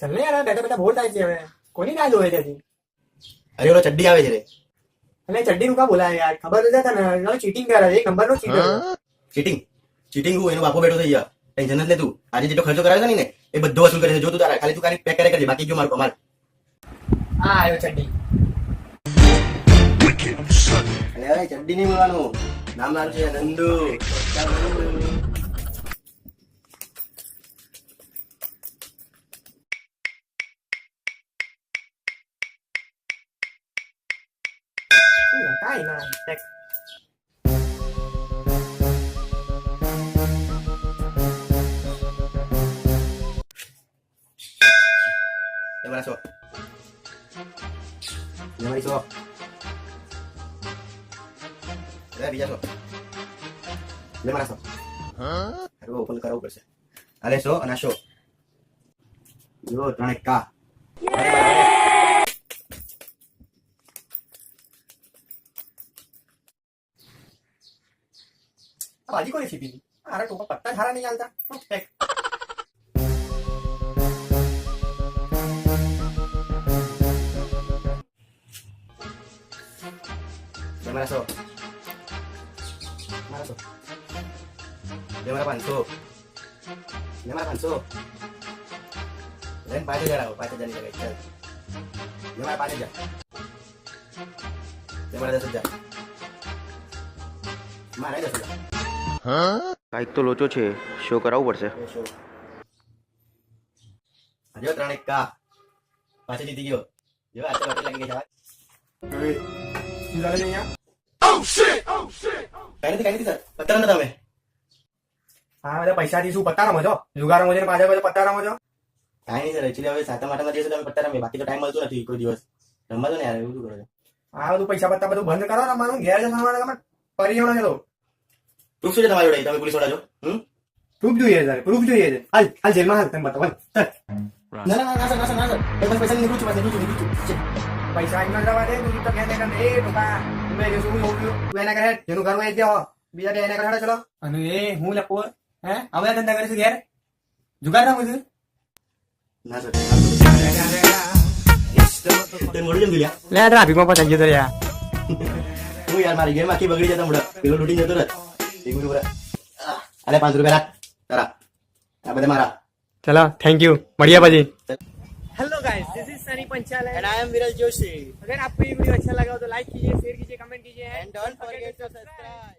चल ने यार बेटा बेटा बहुत आई है कोनी ना जोए त्याची અરે ઓલો ચડ્ડી આવે છે રે અને ચડ્ડી નું કા બોલાય યાર ખબર તો હતા ને નો ચીટિંગ કરે એક નંબર નો ચીટર ચીટિંગ ચીટિંગ હું એનો બાપો બેઠો થઈ ગયા ટેન્શન નથી લેતું આજે જેટલો ખર્ચો કરાવ્યો છે ને એ બધો વસૂલ કરે છે જો તું તારા ખાલી તું ખાલી પેક કરે કરજે બાકી જો મારું કમાલ હા આયો ચડ્ડી અરે ચડ્ડી નહીં બોલવાનું નામ મારું છે નંદુ કાઈ ના ટેક ये मारा सो ये मारी सो अरे बीजा सो ले मारा सो अरे वो ओपन करो ऊपर से अरे सो अना शो जो त्रण का भाजी कोणी शिपी अरे टोपा पत्ता झाला नाही आलता टेक ये मारा सो ये मारा 500 ये मारा 500 लेन 5000 आओ 5000 नहीं लगा चल ये मारा 5000 ये मारा 10000 मारा 10000 કાંઈક તો લોચો છે શો કરાવવું પડશે જો ત્રણ એક કા પાછો જીતી ગયો જો આ તો લાગી ગઈ જવા झालं नाही यार કઈ નથી સર પત્તા નતા તમે હા બધા પૈસા દીશું પત્તા રમો છો જુગાર રમો છો ને પાછા પાછા પત્તા રમો છો કાંઈ નહીં સર એકચ્યુઅલી હવે સાતમ આઠમના દિવસે તમે પત્તા રમીએ બાકી તો ટાઈમ મળતો નથી કોઈ દિવસ રમવા દો ને યાર એવું શું કરો છો આ બધું પૈસા પત્તા બધું બંધ કરો રમવાનું ઘેર જવાનું તમે પરિણામ છે તો પ્રૂફ શું છે તમારી જોડે તમે પોલીસ વાળા છો પ્રૂફ જોઈએ છે પ્રૂફ જોઈએ છે હાલ હાલ જેલમાં હાલ તમે બતાવો ના ના ના સર ના સર ના સર એ બસ પૈસા નીકળું છું બસ નીકળું છું પૈસા આઈ ન જવા દે તું તો ઘેર દેખા એ ટોકા મેં જે શું હોવું તું એના ઘરે જેનું ઘરમાં આવી જાઓ બીજા બે એના ઘરે ચલો અને એ હું લપો હે હવે ધંધા કરીશું ઘેર જુગાર રમું છું ના સર તે મોડું જેમ દુલ્યા લે ટ્રાફિકમાં પચાઈ ગયો તો યાર હું યાર મારી ગેમ આખી બગડી જતા મોડા પેલો લૂટી જતો રહ એક મિનિટ બરા અરે 5 રૂપિયા રાખ તારા આ બધા મારા ચલો થેન્ક યુ મળ્યા પછી hello guys this is Sunny Panchal and I am Viral Joshi अगर आपको ये वीडियो अच्छा लगा हो तो लाइक कीजिए शेयर कीजिए कमेंट कीजिए and don't forget to subscribe